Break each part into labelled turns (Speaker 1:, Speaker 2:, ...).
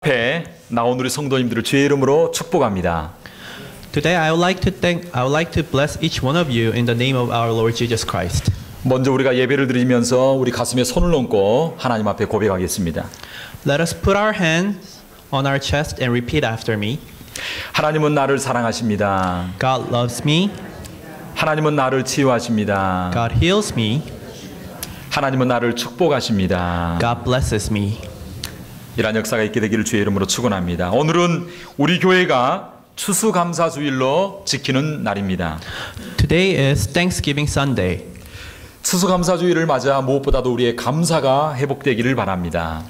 Speaker 1: 앞에 나온 우리 성도님들을 주의 이름으로 축복합니다.
Speaker 2: Today I would like to bless each one of you in the name of our Lord Jesus Christ.
Speaker 1: 먼저 우리가 예배를 드리면서 우리 가슴에 손을 얹고 하나님 앞에 고백하겠습니다.
Speaker 2: Let us put our hands on our chest and repeat after me.
Speaker 1: 하나님은 나를 사랑하십니다.
Speaker 2: God loves me.
Speaker 1: 하나님은 나를 치유하십니다.
Speaker 2: God heals me.
Speaker 1: 하나님은 나를 축복하십니다.
Speaker 2: God blesses me.
Speaker 1: 이러한 역사가 있게 되기를 주의 이름으로 축원합니다. 오늘은 우리 교회가 추수감사주일로 지키는 날입니다.
Speaker 2: Today is Thanksgiving Sunday.
Speaker 1: 추수감사주일을 맞아 무엇보다도 우리의 감사가 회복되기를 바랍니다.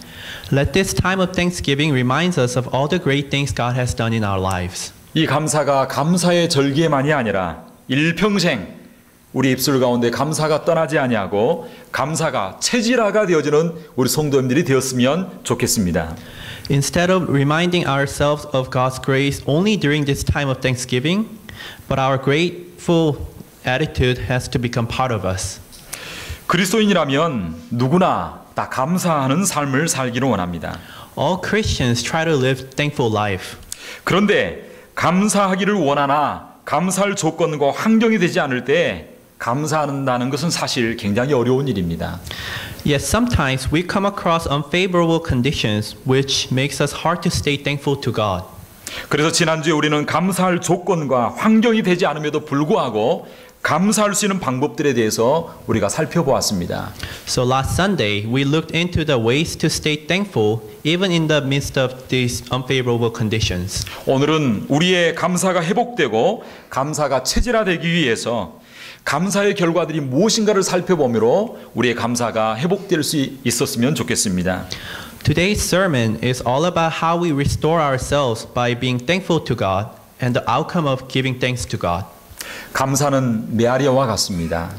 Speaker 2: Let this time of Thanksgiving remind us of all the great things God has done in our lives.
Speaker 1: 이 감사가 감사의 절기만이 아니라 일평생 우리 입술 가운데 감사가 떠나지 아니하고 감사가 체질화가 되어지는 우리 성도님들이 되었으면 좋겠습니다.
Speaker 2: Instead of reminding ourselves of God's grace only during this time of Thanksgiving, but our grateful attitude has to become part of us.
Speaker 1: 그리스도인이라면 누구나 다 감사하는 삶을 살기를 원합니다.
Speaker 2: All Christians try to live thankful life.
Speaker 1: 그런데 감사하기를 원하나 감사할 조건과 환경이 되지 않을 때 감사한다는 것은 사실 굉장히 어려운 일입니다.
Speaker 2: Yet sometimes we come across unfavorable conditions which makes us hard to stay thankful to God.
Speaker 1: 그래서 지난주에 우리는 감사할 조건과 환경이 되지 않음에도 불구하고 감사할 수 있는 방법들에 대해서 우리가 살펴보았습니다.
Speaker 2: So last Sunday we looked into the ways to stay thankful even in the midst of these unfavorable conditions.
Speaker 1: 오늘은 우리의 감사가 회복되고 감사가 체질화되기 위해서 감사의 결과들이 무엇인가를 살펴보므로 우리의 감사가 회복될 수 있었으면 좋겠습니다.
Speaker 2: Today's sermon is all about how we restore ourselves by being thankful to God and the outcome of giving thanks to God.
Speaker 1: 감사는 메아리와 같습니다.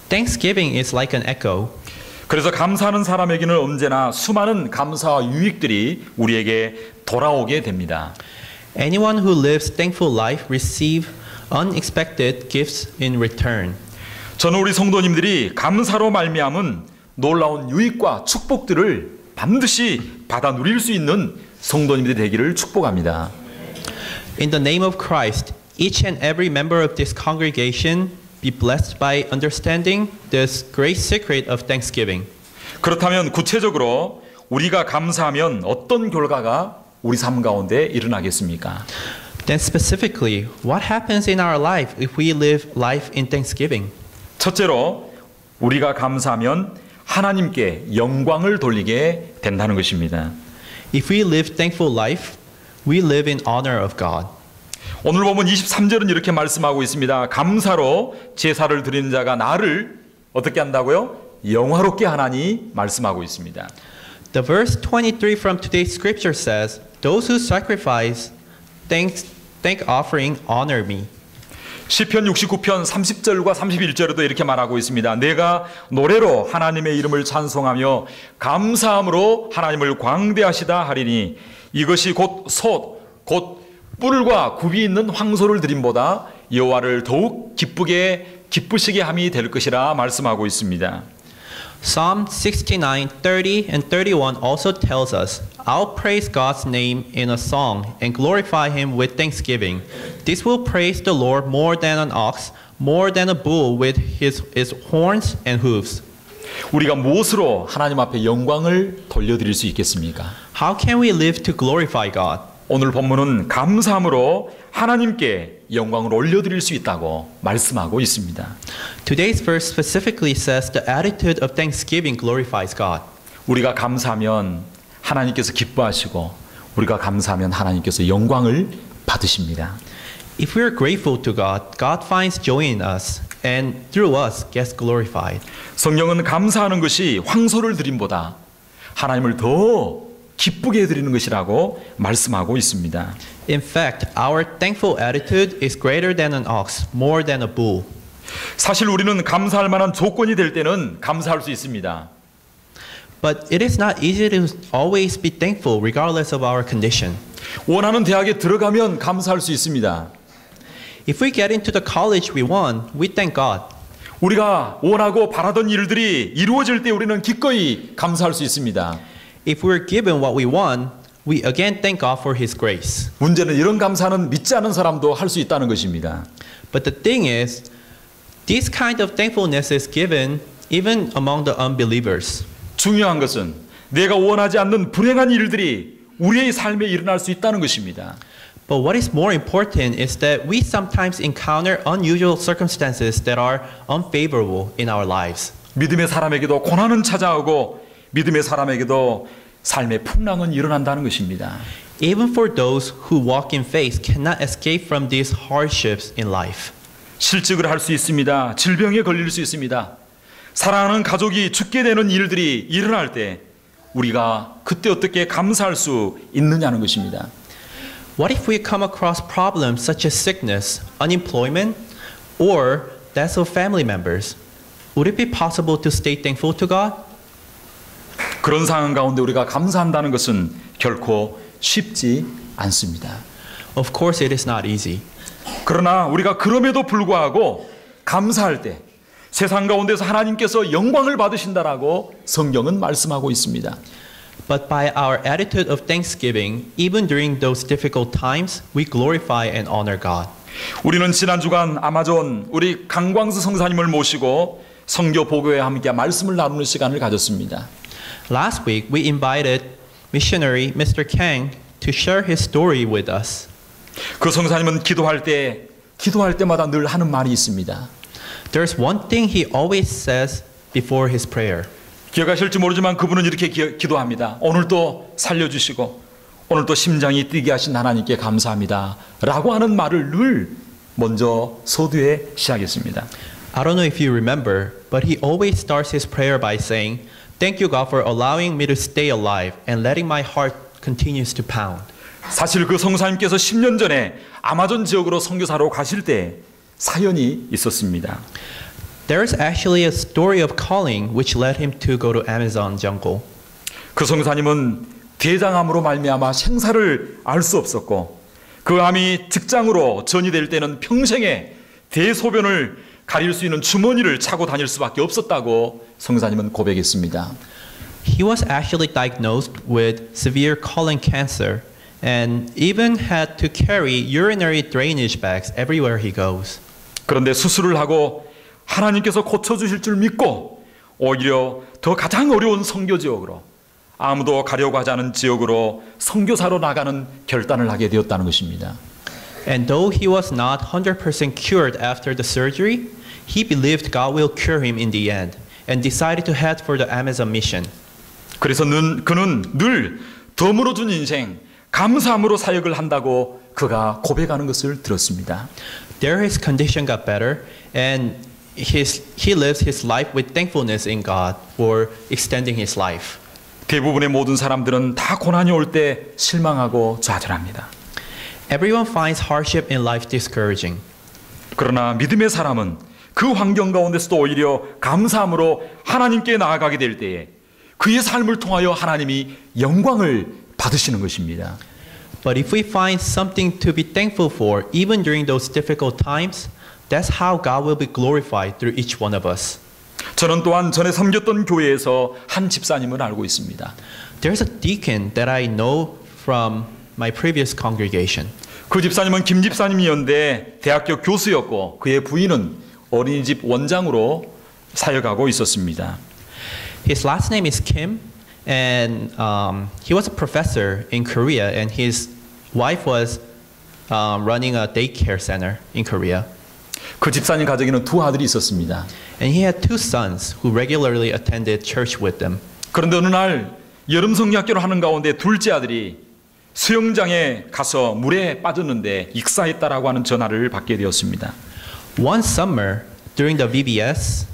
Speaker 2: Thanksgiving is like an echo.
Speaker 1: 그래서 감사하는 사람에게는 언제나 수많은 감사와 유익들이 우리에게 돌아오게 됩니다.
Speaker 2: Anyone who lives thankful life receive unexpected gifts in return.
Speaker 1: 저는 우리 성도님들이 감사로 말미암은 놀라운 유익과 축복들을 반드시 받아 누릴 수 있는 성도님들이 되기를 축복합니다.
Speaker 2: In the name of Christ, each and every member of this congregation be blessed by understanding this great secret of thanksgiving.
Speaker 1: 그렇다면 구체적으로 우리가 감사하면 어떤 결과가 우리 삶 가운데 일어나겠습니까?
Speaker 2: Then specifically, what happens in our life if we live life in thanksgiving?
Speaker 1: 첫째로 우리가 감사하면 하나님께 영광을 돌리게 된다는 것입니다.
Speaker 2: If we live thankful life, we live in honor of God.
Speaker 1: 오늘 보면 23절은 이렇게 말씀하고 있습니다. 감사로 제사를 드리는 자가 나를 어떻게 한다고요? 영화롭게 하나니 말씀하고 있습니다.
Speaker 2: The verse 23 from today's scripture says, "Those who sacrifice thank offering honor me."
Speaker 1: 시편 69편 30절과 31절에도 이렇게 말하고 있습니다. 내가 노래로 하나님의 이름을 찬송하며 감사함으로 하나님을 광대하시다 하리니 이것이 곧 뿔과 굽이 있는 황소를 드림보다 여호와를 더욱 기쁘시게 함이 될 것이라 말씀하고 있습니다.
Speaker 2: Psalm 69, 30 and 31 also tells us, "I'll praise God's name in a song and glorify him with thanksgiving. This will praise the Lord more than an ox, more than a bull with his horns and hooves."
Speaker 1: 우리가 무엇으로 하나님 앞에 영광을 돌려드릴 수 있겠습니까?
Speaker 2: How can we live to glorify God?
Speaker 1: 오늘 본문은 감사함으로 하나님께 영광을 올려드릴 수 있다고 말씀하고 있습니다.
Speaker 2: Today's verse specifically says the attitude of thanksgiving glorifies God.
Speaker 1: 우리가 감사하면 하나님께서 기뻐하시고 우리가 감사하면 하나님께서 영광을 받으십니다.
Speaker 2: If we are grateful to God, God finds joy in us and through us gets glorified.
Speaker 1: 성경은 감사하는 것이 황소를 드림보다 하나님을 더 기쁘게 해드리는 것이라고 말씀하고 있습니다.
Speaker 2: In fact, our thankful attitude is greater than an ox, more than a bull.
Speaker 1: 사실 우리는 감사할 만한 조건이 될 때는 감사할 수 있습니다.
Speaker 2: But it is not easy to always be thankful regardless of our condition.
Speaker 1: 원하는 대학에 들어가면 감사할 수 있습니다.
Speaker 2: If we get into the college we want, we thank God.
Speaker 1: 우리가 원하고 바라던 일들이 이루어질 때 우리는 기꺼이 감사할 수 있습니다.
Speaker 2: If we're given what we want, we again thank God for His grace.
Speaker 1: 문제는 이런 감사는 믿지 않은 사람도 할 수 있다는 것입니다.
Speaker 2: But the thing is, this kind of thankfulness is given even among the unbelievers.
Speaker 1: 중요한 것은 내가 원하지 않는 불행한 일들이 우리의 삶에 일어날 수 있다는 것입니다.
Speaker 2: But what is more important is that we sometimes encounter unusual circumstances that are unfavorable in our lives.
Speaker 1: 믿음의 사람에게도 고난은 찾아오고 믿음의 사람에게도 삶의 풍랑은 일어난다는 것입니다.
Speaker 2: Even for those who walk in faith cannot escape from these hardships in life.
Speaker 1: 실직을 할 수 있습니다. 질병에 걸릴 수 있습니다. 사랑하는 가족이 죽게 되는 일들이 일어날 때 우리가 그때 어떻게 감사할 수 있느냐는 것입니다.
Speaker 2: What if we come across problems such as sickness, unemployment, or death of family members? Would it be possible to stay thankful to God?
Speaker 1: 그런 상황 가운데 우리가 감사한다는 것은 결코 쉽지 않습니다.
Speaker 2: Of course, it is not easy.
Speaker 1: 그러나 우리가 그럼에도 불구하고 감사할 때 세상 가운데서 하나님께서 영광을 받으신다라고 성경은 말씀하고 있습니다.
Speaker 2: But by our attitude of thanksgiving, even during those difficult times, we glorify and honor God.
Speaker 1: 우리는 지난 주간 아마존 우리 강광수 성사님을 모시고 성교 보고에 함께 말씀을 나누는 시간을 가졌습니다.
Speaker 2: Last week, we invited missionary Mr. Kang to share his story with us.
Speaker 1: 그 성사님은 기도할 때마다 늘 하는 말이 있습니다.
Speaker 2: There's one thing he always says before his prayer.
Speaker 1: 기억하실지 모르지만 그분은 이렇게 기도합니다. 오늘도 살려주시고 오늘도 심장이 뛰게 하신 하나님께 감사합니다. 라고 하는 말을 늘 먼저 서두에 시작했습니다.
Speaker 2: I don't know if you remember, but he always starts his prayer by saying, "Thank you, God, for allowing me to stay alive and letting my heart continues to pound."
Speaker 1: 사실 그 성사님께서 10년 전에 아마존 지역으로 선교사로 가실 때 사연이 있었습니다.
Speaker 2: There's actually a story of calling which led him to go to Amazon jungle.
Speaker 1: 그 성사님은 대장암으로 말미암아 생사를 알 수 없었고 그 암이 직장으로 전이될 때는 평생에 대소변을 가릴 수 있는 주머니를 차고 다닐 수밖에 없었다고 성사님은 고백했습니다.
Speaker 2: He was actually diagnosed with severe colon cancer and even had to carry urinary drainage bags everywhere he goes.
Speaker 1: 그런데 수술을 하고 하나님께서 고쳐주실 줄 믿고 오히려 더 가장 어려운 선교 지역으로 아무도 가려고 하지 않은 지역으로 선교사로 나가는 결단을 하게 되었다는 것입니다.
Speaker 2: And though he was not 100% cured after the surgery, he believed God will cure him in the end and decided to head for the Amazon mission.
Speaker 1: 그래서 그는 늘 덤으로 준 인생, 감사함으로 사역을 한다고 그가 고백하는 것을 들었습니다.
Speaker 2: There his condition got better and he lives his life with thankfulness in God for extending his life.
Speaker 1: 대부분의 모든 사람들은 다 고난이 올 때 실망하고 좌절합니다.
Speaker 2: Everyone finds hardship in life discouraging.
Speaker 1: 그러나 믿음의 사람은 그 환경 가운데서도 오히려 감사함으로 하나님께 나아가게 될 때에 그의 삶을 통하여 하나님이 영광을 받으시는 것입니다.
Speaker 2: But if we find something to be thankful for, even during those difficult times, that's how God will be glorified through each one of us.
Speaker 1: 저는 또한 전에 섬겼던 교회에서 한 집사님을 알고 있습니다.
Speaker 2: There's a deacon that I know from my previous congregation.
Speaker 1: 그 집사님은 김 집사님이었는데 대학교 교수였고 그의 부인은 어린이집 원장으로 사역하고 있었습니다.
Speaker 2: His last name is Kim, and he was a professor in Korea, and his wife was running a daycare center in Korea.
Speaker 1: 그 집사님 가정에는 두 아들이 있었습니다.
Speaker 2: And he had two sons who regularly attended church with them.
Speaker 1: 그런데 어느 날 여름 성리학교를 하는 가운데 둘째 아들이 수영장에 가서 물에 빠졌는데 익사했다라고 하는 전화를 받게 되었습니다.
Speaker 2: One summer, during the VBS,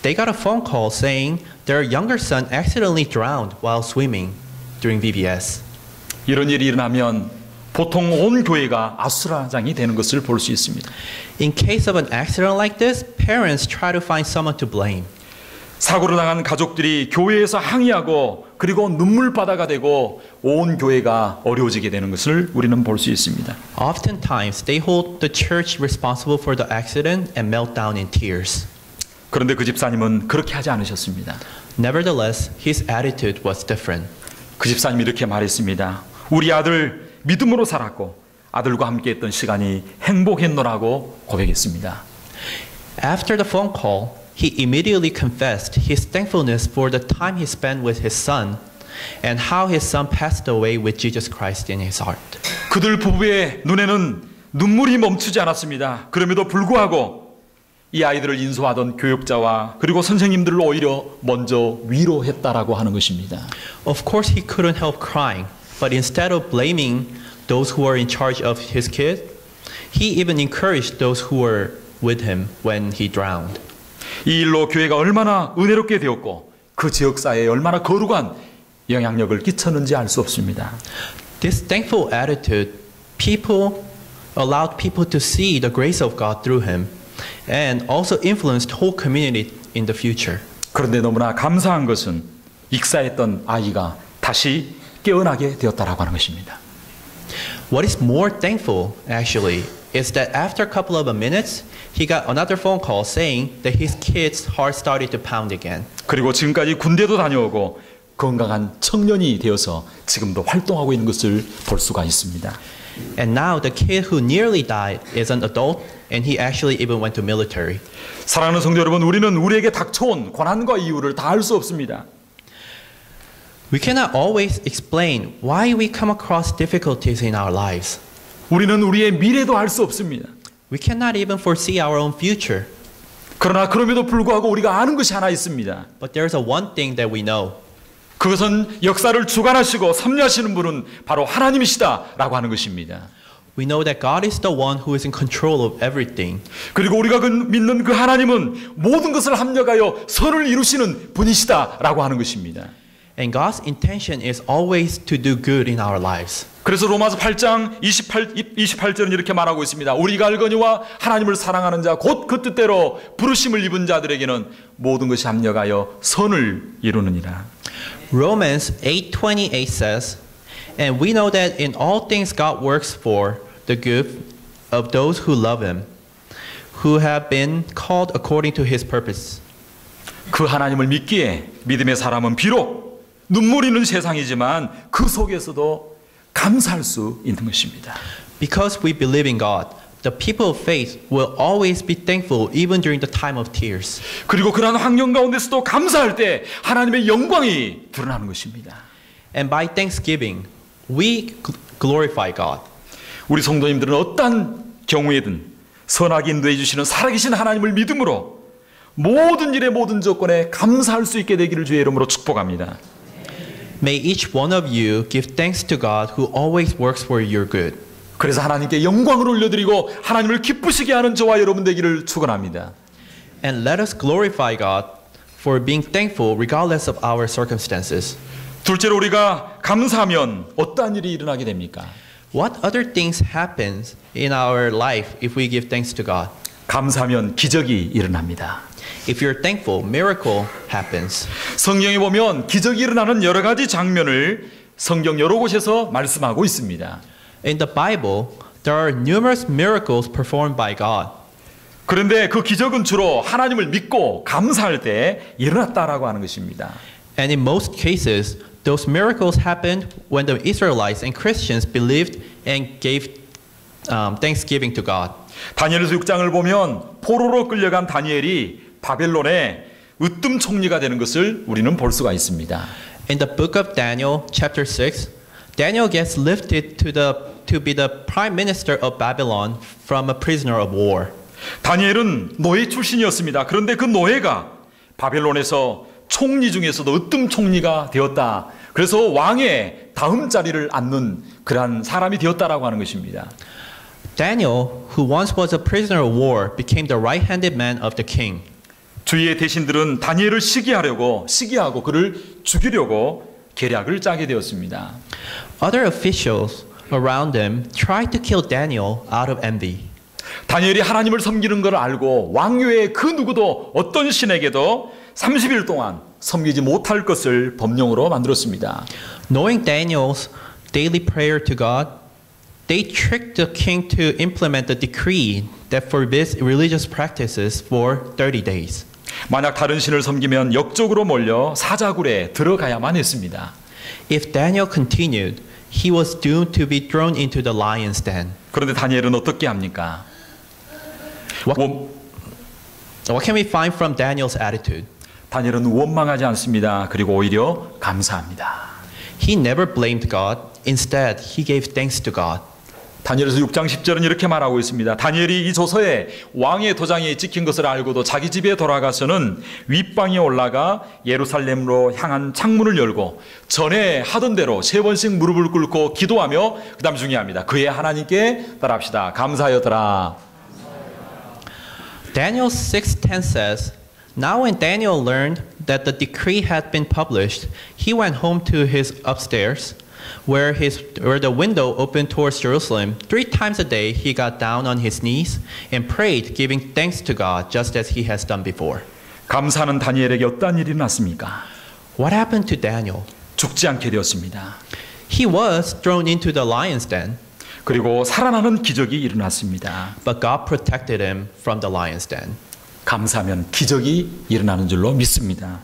Speaker 2: they got a phone call saying their younger son accidentally drowned while swimming during VBS.
Speaker 1: 이런 일이 일어나면 보통 온 교회가 아수라장이 되는 것을 볼 수 있습니다.
Speaker 2: In case of an accident like this, parents try to find someone to blame.
Speaker 1: 사고를 당한 가족들이 교회에서 항의하고 그리고 눈물바다가 되고 온 교회가 어려워지게 되는 것을 우리는 볼 수 있습니다.
Speaker 2: Oftentimes, they hold the church responsible for the accident and melt down in tears.
Speaker 1: 그런데 그 집사님은 그렇게 하지 않으셨습니다.
Speaker 2: Nevertheless, his attitude was different.
Speaker 1: 그 집사님이 이렇게 말했습니다. 우리 아들 믿음으로 살았고 아들과 함께 했던 시간이 행복했노라고 고백했습니다.
Speaker 2: After the phone call, he immediately confessed his thankfulness for the time he spent with his son and how his son passed away with Jesus Christ in his heart.
Speaker 1: 그들 부부의 눈에는 눈물이 멈추지 않았습니다. 그럼에도 불구하고 이 아이들을 인수하던 교육자와 그리고 선생님들을 오히려 먼저 위로했다라고 하는 것입니다.
Speaker 2: Of course, he couldn't help crying, but instead of blaming those who were in charge of his kid, he even encouraged those who were with him when he drowned.
Speaker 1: 이 일로 교회가 얼마나 은혜롭게 되었고 그 지역사회에 얼마나 거룩한 영향력을 끼쳤는지 알 수 없습니다.
Speaker 2: This thankful attitude, allowed people to see the grace of God through him, and also influenced whole community in the future.
Speaker 1: 그런데 너무나 감사한 것은 익사했던 아이가 다시 깨어나게 되었다라고 하는 것입니다.
Speaker 2: What is more thankful, actually, is that after a couple of minutes, he got another phone call saying that his kid's heart started to pound again.
Speaker 1: 그리고 지금까지 군대도 다녀오고 건강한 청년이 되어서 지금도 활동하고 있는 것을 볼 수가 있습니다.
Speaker 2: And now the kid who nearly died is an adult, and he actually even went to military.
Speaker 1: 사랑하는 성도 여러분, 우리는 우리에게 닥쳐온 고난과 이유를 다 알 수 없습니다.
Speaker 2: We cannot always explain why we come across difficulties in our lives.
Speaker 1: 우리는 우리의 미래도 알 수 없습니다.
Speaker 2: We cannot even foresee our own future.
Speaker 1: 그러나 그럼에도 불구하고 우리가 아는 것이 하나 있습니다.
Speaker 2: But there's a one thing that we know.
Speaker 1: 그것은 역사를 주관하시고 섭리하시는 분은 바로 하나님이시다라고 하는 것입니다.
Speaker 2: We know that God is the one who is in control of everything.
Speaker 1: 그리고 우리가 믿는 그 하나님은 모든 것을 합력하여 선을 이루시는 분이시다라고 하는 것입니다.
Speaker 2: And God's intention is always to do good in our lives.
Speaker 1: 그래서 로마서 8장 28절은 이렇게 말하고 있습니다. 우리가 알거니와 하나님을 사랑하는 자 곧 그 뜻대로 부르심을 입은 자들에게는 모든 것이 합력하여 선을 이루느니라.
Speaker 2: Romans 8:28 says, "And we know that in all things God works for the good of those who love him, who have been called according to his purpose."
Speaker 1: 그 하나님을 믿기에 믿음의 사람은 비록 눈물 있는 세상이지만 그 속에서도 감사할 수 있는 것입니다.
Speaker 2: Because we believe in God, the people of faith will always be thankful even during the time of tears.
Speaker 1: 그리고 그러한 환경 가운데서도 감사할 때 하나님의 영광이 드러나는 것입니다.
Speaker 2: And by thanksgiving, we glorify God.
Speaker 1: 우리 성도님들은 어떠한 경우에든 선하게 인도해 주시는 살아계신 하나님을 믿음으로 모든 일에 모든 조건에 감사할 수 있게 되기를 주의 이름으로 축복합니다.
Speaker 2: May each one of you give thanks to God who always works for your good.
Speaker 1: 그래서 하나님께 영광을 올려드리고 하나님을 기쁘시게 하는 저와 여러분 되기를 축원합니다.
Speaker 2: And let us glorify God for being thankful regardless of our circumstances.
Speaker 1: 둘째로 우리가 감사하면 어떠한 일이 일어나게 됩니까?
Speaker 2: What other things happens in our life if we give thanks to God?
Speaker 1: 감사하면 기적이 일어납니다.
Speaker 2: If you're thankful, miracle happens.
Speaker 1: 성경에 보면 기적이 일어나는 여러 가지 장면을 성경 여러 곳에서 말씀하고 있습니다.
Speaker 2: In the Bible, there are numerous miracles performed by God.
Speaker 1: 그런데 그 기적은 주로 하나님을 믿고 감사할 때 일어났다라고 하는 것입니다.
Speaker 2: And in most cases, those miracles happened when the Israelites and Christians believed and gave thanksgiving to God.
Speaker 1: 다니엘서 6장을 보면 포로로 끌려간 다니엘이 바벨론의 으뜸 총리가 되는 것을 우리는 볼 수가 있습니다.
Speaker 2: In the book of Daniel, chapter 6, Daniel gets lifted to be the prime minister of Babylon from a prisoner of war.
Speaker 1: 다니엘은 노예 출신이었습니다. 그런데 그 노예가 바벨론에서 총리 중에서도 으뜸 총리가 되었다. 그래서 왕의 다음 자리를 앉는 그러한 사람이 되었다라고 하는 것입니다.
Speaker 2: Daniel, who once was a prisoner of war, became the right-handed man of the king.
Speaker 1: 주위의 대신들은 다니엘을 시기하고 그를 죽이려고 계략을 짜게 되었습니다.
Speaker 2: Other officials around them tried to kill Daniel out of envy.
Speaker 1: 다니엘이 하나님을 섬기는 걸 알고 왕외의 그 누구도 어떤 신에게도 30일 동안 섬기지 못할 것을 법령으로 만들었습니다.
Speaker 2: Knowing Daniel's daily prayer to God, they tricked the king to implement the decree that forbids religious practices for 30 days.
Speaker 1: 만약 다른 신을 섬기면 역적으로 몰려 사자굴에 들어가야만 했습니다.
Speaker 2: If Daniel continued, he was doomed to be thrown into the lion's den.
Speaker 1: 그런데 다니엘은 어떻게 합니까?
Speaker 2: What,
Speaker 1: 원-
Speaker 2: what can we find from Daniel's attitude?
Speaker 1: 다니엘은 원망하지 않습니다. 그리고 오히려 감사합니다.
Speaker 2: He never blamed God. Instead, he gave thanks to God.
Speaker 1: 다니엘서 6장 10절은 이렇게 말하고 있습니다. 다니엘이 이 조서에 왕의 도장이 찍힌 것을 알고도 자기 집에 돌아가서는 윗방에 올라가 예루살렘으로 향한 창문을 열고 전에 하던 대로 3번씩 무릎을 꿇고 기도하며 그 다음 중요합니다. 그의 하나님께 따라합시다. 감사하였더라.
Speaker 2: Daniel 6:10 says, Now when Daniel learned that the decree had been published, he went home to his upstairs, where the window opened towards Jerusalem. 3 times a day he got down on his knees and prayed, giving thanks to God, just as he has done before.
Speaker 1: 감사는 다니엘에게 어떠한 일이 났습니까?
Speaker 2: What happened to Daniel?
Speaker 1: 죽지 않게 되었습니다.
Speaker 2: He was thrown into the lion's den,
Speaker 1: 그리고 살아나는 기적이 일어났습니다.
Speaker 2: but God protected him from the lion's den.
Speaker 1: 감사하면 기적이 일어나는 줄로 믿습니다.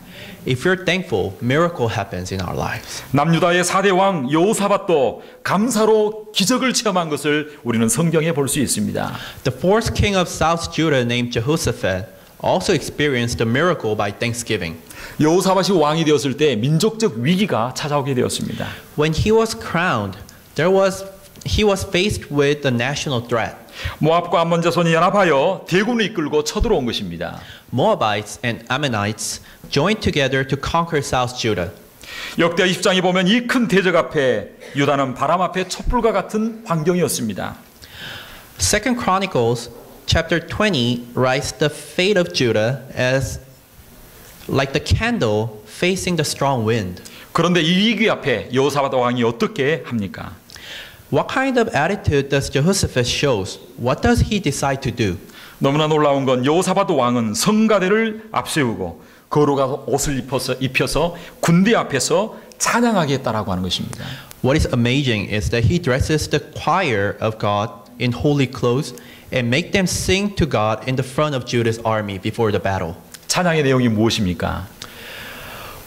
Speaker 2: If you're thankful, miracle happens in our lives.
Speaker 1: 남유다의 4대 왕 여호사밧도 감사로 기적을 체험한 것을 우리는 성경에 볼 수 있습니다.
Speaker 2: The fourth king of South Judah, named Jehoshaphat, also experienced a miracle by thanksgiving.
Speaker 1: 여호사밧이 왕이 되었을 때 민족적 위기가 찾아오게 되었습니다.
Speaker 2: When he was crowned, he was faced with the national threat.
Speaker 1: 모압과 암몬 자손이 연합하여 대군을 이끌고 쳐들어온 것입니다.
Speaker 2: Moabites and Ammonites joined together to conquer South Judah.
Speaker 1: 역대하 20장에 보면 이 큰 대적 앞에 유다는 바람 앞에 촛불과 같은 환경이었습니다.
Speaker 2: Second Chronicles chapter 20 writes the fate of Judah as like the candle facing the strong wind.
Speaker 1: 그런데 이 위기 앞에 여호사밧 왕이 어떻게 합니까?
Speaker 2: What kind of attitude does Jehoshaphat shows? What does he decide to do?
Speaker 1: 너무나 놀라운 건 여호사밧 왕은 성가대를 앞세우고 거룩한 옷을 입혀서 군대 앞에서 찬양하겠다라고 하는 것입니다.
Speaker 2: What is amazing is that he dresses the choir of God in holy clothes and make them sing to God in the front of Judah's army before the battle.
Speaker 1: 찬양의 내용이 무엇입니까?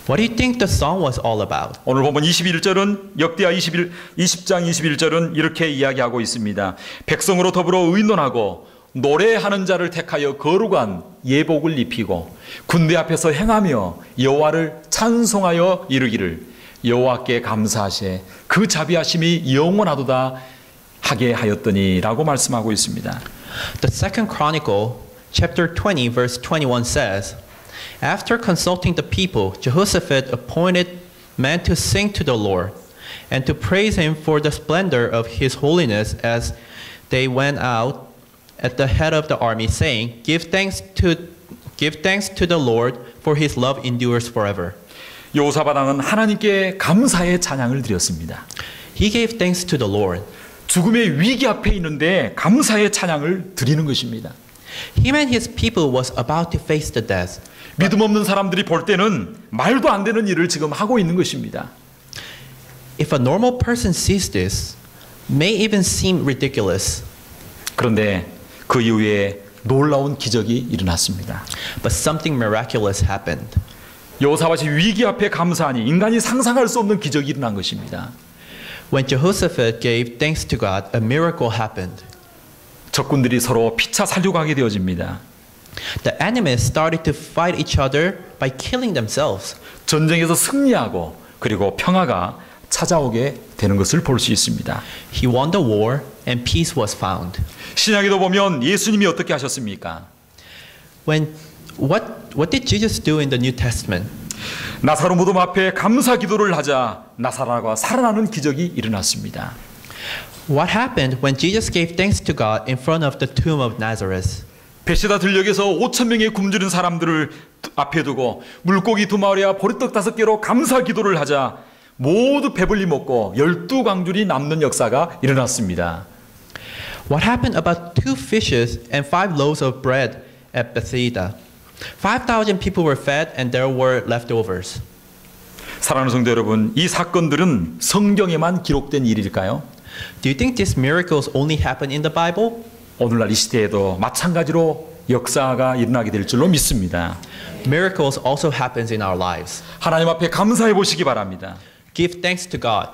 Speaker 2: What do you think the song was all about?
Speaker 1: 오늘 보면 21절은 역대하 20장 21절은 이렇게 이야기하고 있습니다. 백성으로 더불어 의논하고 노래하는 자를 택하여 거룩한 예복을 입히고 군대 앞에서 행하며 여호와를 찬송하여 이르기를 여호와께 감사하시에 그 자비하심이 영원하도다 하게 하였더니라고 말씀하고 있습니다.
Speaker 2: The second Chronicle, chapter 20, verse 21 says, After consulting the people, Jehoshaphat appointed men to sing to the Lord and to praise him for the splendor of his holiness as they went out at the head of the army, saying, Give thanks to the Lord, for his love endures forever.
Speaker 1: 여호사밧 왕은 하나님께 감사의 찬양을 드렸습니다.
Speaker 2: He gave thanks to the Lord.
Speaker 1: 죽음의 위기 앞에 있는데 감사의 찬양을 드리는 것입니다.
Speaker 2: Him and his people was about to face the death.
Speaker 1: 믿음 없는 사람들이 볼 때는 말도 안 되는 일을 지금 하고 있는 것입니다.
Speaker 2: If a normal person sees this, may even seem ridiculous.
Speaker 1: 그런데 그 이후에 놀라운 기적이 일어났습니다.
Speaker 2: But something miraculous happened.
Speaker 1: 여호사밧이 위기 앞에 감사하니 인간이 상상할 수 없는 기적이 일어난 것입니다.
Speaker 2: When Jehoshaphat gave thanks to God, a miracle happened.
Speaker 1: 적군들이 서로 피차 살려가게 되어집니다.
Speaker 2: The enemies started to fight each other by killing themselves.
Speaker 1: 전쟁에서 승리하고 그리고 평화가 찾아오게 되는 것을 볼 수 있습니다.
Speaker 2: He won the war and peace was found.
Speaker 1: 신약에도 보면 예수님이 어떻게 하셨습니까?
Speaker 2: What did Jesus do in the New Testament?
Speaker 1: 나사로 무덤 앞에 감사 기도를 하자 나사로가 살아나는 기적이 일어났습니다.
Speaker 2: What happened when Jesus gave thanks to God in front of the tomb of Nazareth?
Speaker 1: 베시다 들녘에서 5,000명의 굶주린 사람들을 앞에 두고 물고기 2마리와 보리떡 5개로 감사 기도를 하자 모두 배불리 먹고 12광줄이 남는 역사가 일어났습니다.
Speaker 2: What happened about 2 fishes and 5 loaves of bread at Bethesda? 5,000 people were fed and there were leftovers.
Speaker 1: 사랑하는 성도 여러분, 이 사건들은 성경에만 기록된 일일까요?
Speaker 2: Do you think these miracles only happen in the Bible?
Speaker 1: 오늘날 이 시대에도 마찬가지로 역사가 일어나게 될 줄로 믿습니다.
Speaker 2: Miracles also happens in our lives.
Speaker 1: 하나님 앞에 감사해 보시기 바랍니다.
Speaker 2: Give thanks to God.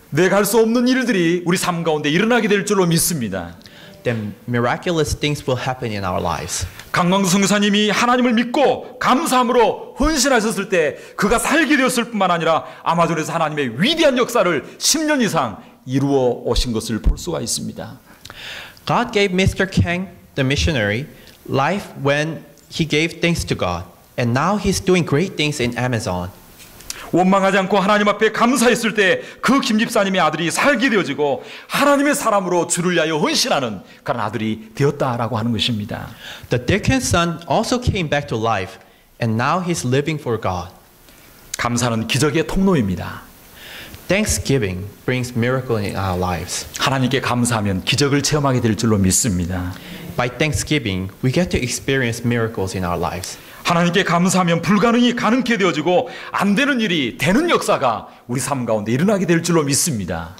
Speaker 1: 내가 할 수 없는 일들이 우리 삶 가운데 일어나게 될 줄로 믿습니다.
Speaker 2: then miraculous things will happen in our lives.
Speaker 1: 강광수 선교사님이 하나님을 믿고 감사함으로 헌신하셨을 때 그가 살게 되었을 뿐만 아니라 아마존에서 하나님의 위대한 역사를 10년 이상 이루어 오신 것을 볼 수가 있습니다.
Speaker 2: God gave Mr. Kang, the missionary, life when he gave thanks to God. And now he's doing great things in Amazon.
Speaker 1: 원망하지 않고 하나님 앞에 감사했을 때 그 김 집사님의 아들이 살게 되어지고 하나님의 사람으로 주를 위하여 헌신하는 그런 아들이 되었다라고 하는 것입니다.
Speaker 2: The deacon's son also came back to life, and now he's living for God.
Speaker 1: 감사는 기적의 통로입니다.
Speaker 2: Thanksgiving brings miracle in our lives.
Speaker 1: 하나님께 감사하면 기적을 체험하게 될 줄로 믿습니다.
Speaker 2: By thanksgiving, we get to experience miracles in our lives.
Speaker 1: 하나님께 감사하면 불가능이 가능케 되어지고 안 되는 일이 되는 역사가 우리 삶 가운데 일어나게 될 줄로 믿습니다.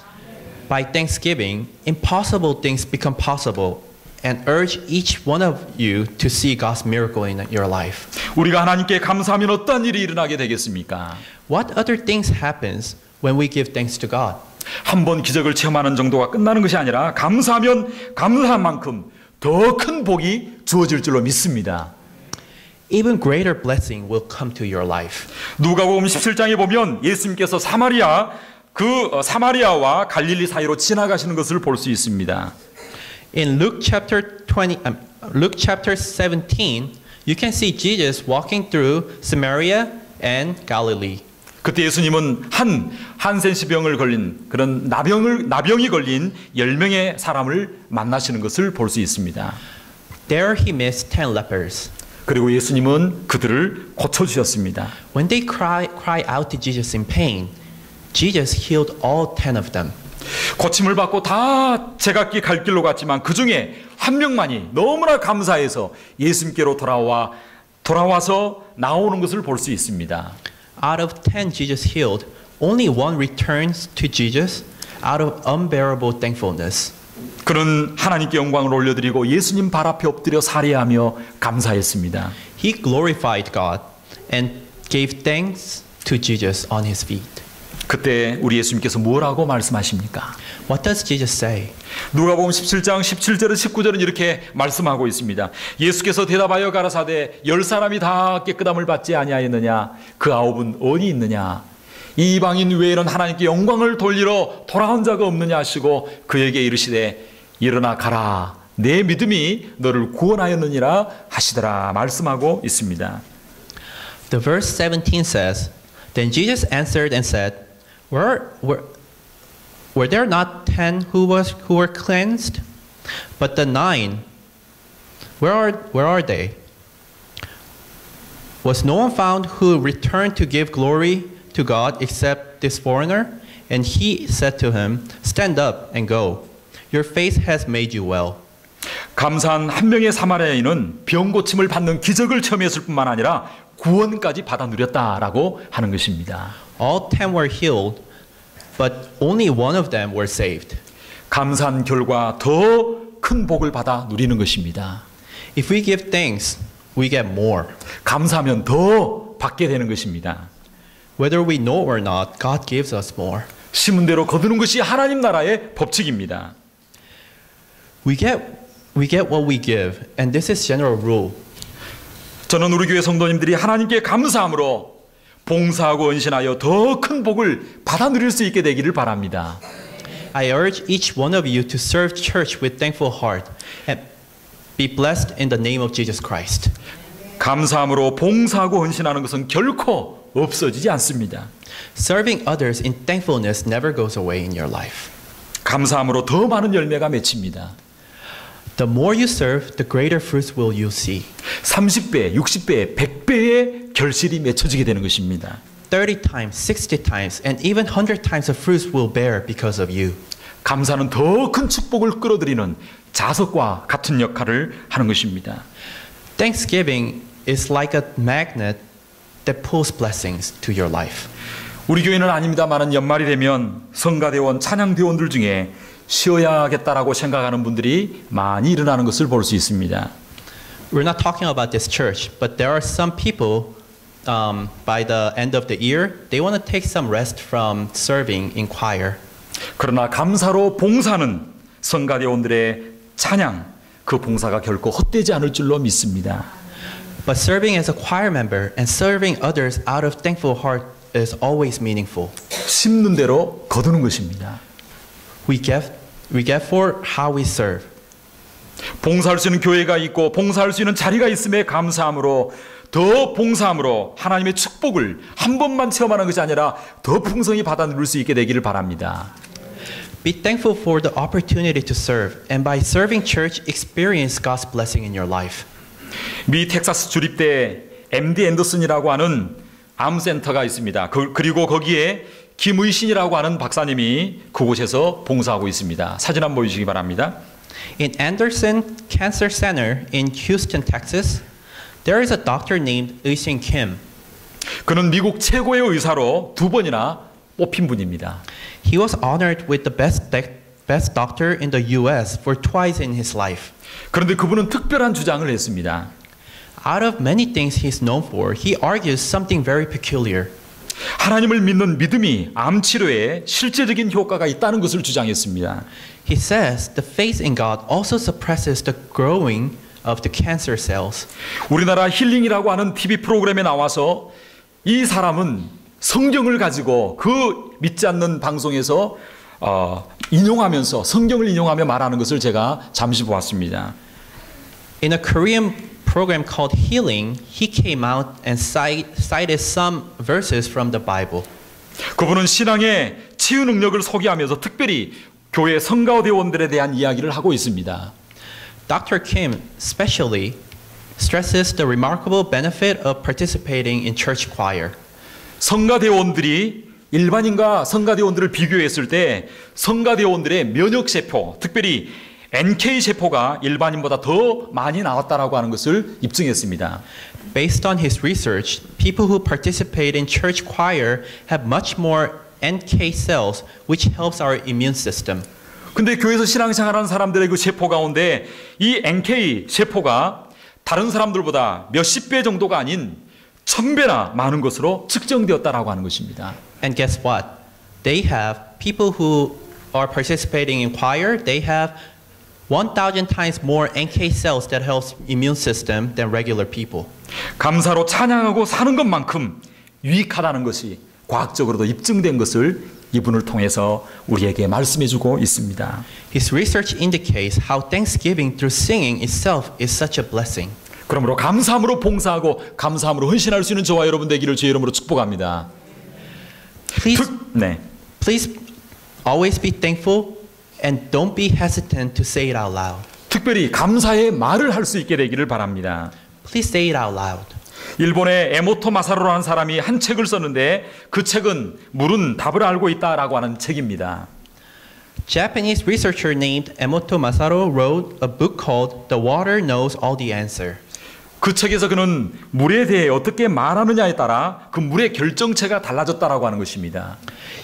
Speaker 2: By thanksgiving, impossible things become possible and urge each one of you to see God's miracle in your life.
Speaker 1: 우리가 하나님께 감사하면 어떤 일이 일어나게 되겠습니까?
Speaker 2: What other things happens when we give thanks to God?
Speaker 1: 한 번 기적을 체험하는 정도가 끝나는 것이 아니라 감사하면 감사한 만큼 더 큰 복이 주어질 줄로 믿습니다.
Speaker 2: Even greater blessing will come to your life.
Speaker 1: 누가복음 17장에 보면 예수님께서 사마리아와 갈릴리 사이로 지나가시는 것을 볼 수 있습니다.
Speaker 2: In Luke chapter 17, you can see Jesus walking through Samaria and Galilee.
Speaker 1: 그때 예수님은 한센시병을 걸린 그런 나병이 걸린 10명의 사람을 만나시는 것을 볼 수 있습니다.
Speaker 2: There he met 10 lepers.
Speaker 1: 그리고 예수님은 그들을 고쳐주셨습니다.
Speaker 2: When they cry out to Jesus in pain, Jesus healed all 10 of them.
Speaker 1: 고침을 받고 다 제각기 갈 길로 갔지만 그 중에 한 명만이 너무나 감사해서 예수님께로 돌아와서 나오는 것을 볼 수 있습니다.
Speaker 2: Out of 10 Jesus healed, only one returns to Jesus out of unbearable thankfulness.
Speaker 1: 그는 하나님께 영광을 올려드리고 예수님 발 앞에 엎드려 살해하며 감사했습니다.
Speaker 2: He glorified God and gave thanks to Jesus on his feet.
Speaker 1: 그때 우리 예수님께서 뭐라고 말씀하십니까?
Speaker 2: What does Jesus say?
Speaker 1: 누가복음 17장 17절에 19절은 이렇게 말씀하고 있습니다. 예수께서 대답하여 가라사대 10사람이 다 깨끗함을 받지 아니하였느냐? 그 9은 어디 있느냐? 이 이방인 외에는 하나님께 영광을 돌리러 돌아온 자가 없느냐 하시고 그에게 이르시되 일어나 가라. 내 믿음이 너를 구원하였느니라 하시더라 말씀하고 있습니다.
Speaker 2: The verse 17 says, Then Jesus answered and said, Were there not 10 who were cleansed? But the 9, where are they? Was no one found who returned to give glory to God except this foreigner? And he said to him, Stand up and go. Your faith has made you well.
Speaker 1: 감사한 한 명의 사마리아인은 병 고침을 받는 기적을 체험했을 뿐만 아니라 구원까지 받아 누렸다라고 하는 것입니다.
Speaker 2: All 10 were healed, but only one of them were saved.
Speaker 1: 감사한 결과 더 큰 복을 받아 누리는 것입니다.
Speaker 2: If we give thanks, we get more.
Speaker 1: 감사하면 더 받게 되는 것입니다.
Speaker 2: Whether we know or not, God gives us more.
Speaker 1: 심은 대로 거두는 것이 하나님 나라의 법칙입니다.
Speaker 2: We get what we give, and this is general rule.
Speaker 1: 저는 우리 교회 성도님들이 하나님께 감사함으로 봉사하고 헌신하여 더 큰 복을 받아 누릴 수 있게 되기를 바랍니다.
Speaker 2: I urge each one of you to serve church with thankful heart and be blessed in the name of Jesus Christ.
Speaker 1: 감사함으로 봉사하고 헌신하는 것은 결코 없어지지 않습니다.
Speaker 2: Serving others in thankfulness never goes away in your life.
Speaker 1: 감사함으로 더 많은 열매가 맺힙니다.
Speaker 2: The more you serve, the greater fruits will you see.
Speaker 1: 30배, 60배, 100배의 결실이 맺혀지게 되는 것입니다.
Speaker 2: 30 times, 60 times, and even 100 times of fruits will bear because of you.
Speaker 1: 감사는 더 큰 축복을 끌어들이는 자석과 같은 역할을 하는 것입니다.
Speaker 2: Thanksgiving is like a magnet that pulls blessings to your life.
Speaker 1: 우리 교회는 아닙니다만은 연말이 되면 성가대원, 찬양대원들 중에 쉬어야겠다라고 생각하는 분들이 많이 일어나는 것을 볼 수 있습니다.
Speaker 2: We're not talking about this church, but there are some people by the end of the year, they want to take some rest from serving in choir.
Speaker 1: 그러나 감사로 봉사는 성가대원들의 찬양, 그 봉사가 결코 헛되지 않을 줄로 믿습니다.
Speaker 2: But serving as a choir member and serving others out of thankful heart is always meaningful.
Speaker 1: 심는 대로 거두는 것입니다.
Speaker 2: We get for how we serve.
Speaker 1: 봉사할 수 있는 교회가 있고 봉사할 수 있는 자리가 있음에 감사함으로 더 봉사함으로 하나님의 축복을 한 번만 체험하는 것이 아니라 더 풍성히 받아 누릴 수 있게 되기를 바랍니다.
Speaker 2: Be thankful for the opportunity to serve, and by serving church, experience God's blessing in your life.
Speaker 1: 미 텍사스 주립대 MD 앤더슨이라고 하는 암센터가 있습니다. 그리고 거기에 김의신이라고 하는 박사님이 그곳에서 봉사하고 있습니다. 사진 한번 보여주시기 바랍니다.
Speaker 2: In Anderson Cancer Center in Houston, Texas, there is a doctor named Eui-Shin Kim.
Speaker 1: 그는 미국 최고의 의사로 2번이나 뽑힌 분입니다.
Speaker 2: He was honored with the best doctor in the U.S. for twice in his life.
Speaker 1: 그런데 그분은 특별한 주장을 했습니다.
Speaker 2: Out of many things he's known for, he argues something very peculiar.
Speaker 1: 하나님을 믿는 믿음이 암 치료에 실제적인 효과가 있다는 것을 주장했습니다.
Speaker 2: He says the faith in God also suppresses the growing of the cancer cells.
Speaker 1: 우리나라 힐링이라고 하는 TV 프로그램에 나와서 이 사람은 성경을 가지고 그 믿지 않는 방송에서 인용하면서 성경을 인용하며 말하는 것을 제가 잠시 보았습니다.
Speaker 2: In a Korean program called Healing, he came out and cited some verses from the Bible.
Speaker 1: 그분은 신앙의 치유 능력을 소개하면서 특별히 교회 성가대원들에 대한 이야기를 하고 있습니다.
Speaker 2: Dr. Kim especially stresses the remarkable benefit of participating in church choir.
Speaker 1: 성가대원들이 일반인과 성가대원들을 비교했을 때 성가대원들의 면역세포, 특별히 NK세포가 일반인보다 더 많이 나왔다라고 하는 것을 입증했습니다.
Speaker 2: Based on his research, people who participate in church choir have much more NK cells, which helps our immune system.
Speaker 1: 근데 교회에서 신앙생활하는 사람들의 그 세포 가운데 이 NK 세포가 다른 사람들보다 몇십 배 정도가 아닌 1000배나 많은 것으로 측정되었다라고 하는 것입니다.
Speaker 2: And guess what? They have people who are participating in choir, they have 1,000 times more NK cells that helps immune system than regular people.
Speaker 1: 감사로 찬양하고 사는 것만큼 유익하다는 것이 과학적으로도 입증된 것을 이분을 통해서 우리에게 말씀해주고 있습니다.
Speaker 2: His research indicates how thanksgiving through singing itself is such a blessing.
Speaker 1: 그러므로 감사함으로 봉사하고 감사함으로 헌신할 수 있는 저와 여러분 되기를 주의 이름으로 축복합니다.
Speaker 2: Please always be thankful and don't be hesitant to say it out loud.
Speaker 1: 특별히 감사의 말을 할 수 있게 되기를 바랍니다.
Speaker 2: Please say it out loud.
Speaker 1: 일본의 에모토 마사루라는 사람이 한 책을 썼는데 그 책은 물은 답을 알고 있다라고 하는 책입니다.
Speaker 2: Japanese researcher named Emoto Masaru wrote a book called The Water Knows All the Answer.
Speaker 1: 그 책에서 그는 물에 대해 어떻게 말하느냐에 따라 그 물의 결정체가 달라졌다라고 하는 것입니다.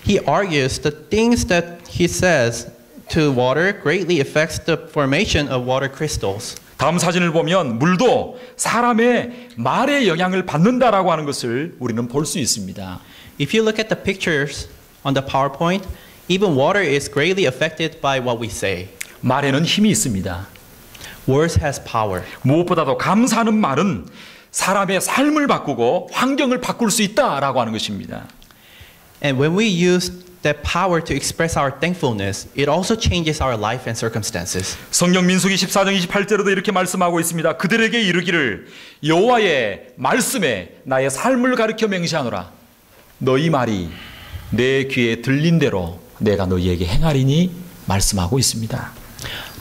Speaker 2: He argues the things that he says to water greatly affects the formation of water crystals.
Speaker 1: 다음 사진을 보면 물도 사람의 말에 영향을 받는다라고 하는 것을 우리는 볼 수 있습니다.
Speaker 2: If you look at the pictures on the PowerPoint, even water is greatly affected by what we say.
Speaker 1: 말에는 힘이 있습니다.
Speaker 2: Words has power.
Speaker 1: 무엇보다도 감사하는 말은 사람의 삶을 바꾸고 환경을 바꿀 수 있다라고 하는 것입니다.
Speaker 2: And when we use that power to express our thankfulness, it also changes our life and circumstances.
Speaker 1: 성경 민수기 14장 28절에도 이렇게 말씀하고 있습니다. 그들에게 이르기를 여호와의 말씀에 나의 삶을 가르쳐 맹세하노라. 너희 말이 내 귀에 들린 대로 내가 너희에게 행하리니 말씀하고 있습니다.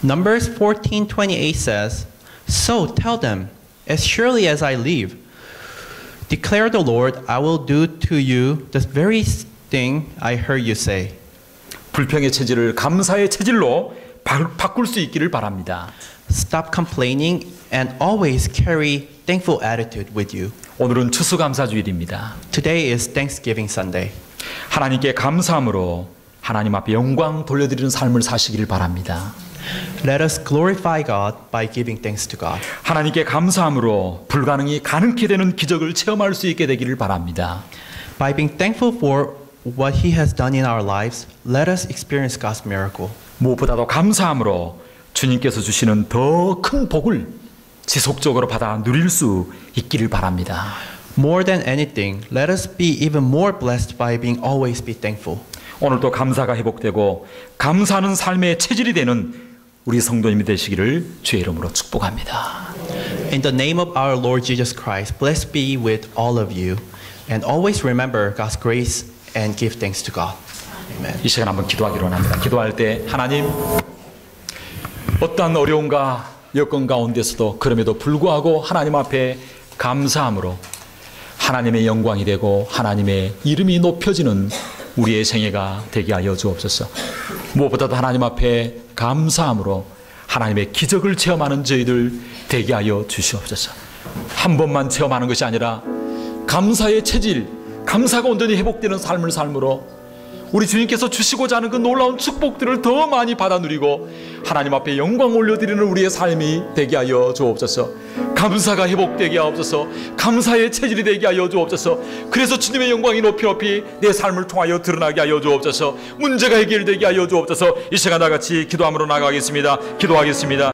Speaker 2: Numbers 14:28 says, "So tell them, as surely as I live, declare the Lord, I will do to you the very thing I heard you say."
Speaker 1: 불평의 체질을 감사의 체질로 바꿀 수 있기를 바랍니다.
Speaker 2: Stop complaining and always carry thankful attitude with you.
Speaker 1: 오늘은 추수감사주일입니다.
Speaker 2: Today is Thanksgiving Sunday.
Speaker 1: 하나님께 감사함으로 하나님 앞에 영광 돌려드리는 삶을 사시기를 바랍니다.
Speaker 2: Let us glorify God by giving thanks to God.
Speaker 1: 하나님께 감사함으로 불가능이 가능케 되는 기적을 체험할 수 있게 되기를 바랍니다.
Speaker 2: By being thankful for what He has done in our lives, let us experience God's miracle.
Speaker 1: 무엇보다도 감사함으로 주님께서 주시는 더 큰 복을 지속적으로 받아 누릴 수 있기를 바랍니다.
Speaker 2: More than anything, let us be even more blessed by being always be thankful.
Speaker 1: 오늘도 감사가 회복되고 감사하는 삶의 체질이 되는 우리 성도님이 되시기를 주의 이름으로 축복합니다.
Speaker 2: In the name of our Lord Jesus Christ, blessed be with all of you, and always remember God's grace and give thanks to God. Amen.
Speaker 1: 이 시간 한번 기도하기로 합니다. 기도할 때 하나님, 어떠한 어려움과 여건 가운데서도 그럼에도 불구하고 하나님 앞에 감사함으로 하나님의 영광이 되고 하나님의 이름이 높여지는 우리의 생애가 되게 하여 주옵소서. 무엇보다도 하나님 앞에 감사함으로 하나님의 기적을 체험하는 저희들 되게 하여 주시옵소서. 한 번만 체험하는 것이 아니라 감사의 체질, 감사가 온전히 회복되는 삶을 삶으로 우리 주님께서 주시고자 하는 그 놀라운 축복들을 더 많이 받아 누리고 하나님 앞에 영광 올려드리는 우리의 삶이 되게 하여 주옵소서. 감사가 회복되게 하옵소서. 감사의 체질이 되게 하여 주옵소서. 그래서 주님의 영광이 높이 내 삶을 통하여 드러나게 하여 주옵소서. 문제가 해결되게 하여 주옵소서. 이 시간 다 같이 기도함으로 나가겠습니다. 기도하겠습니다.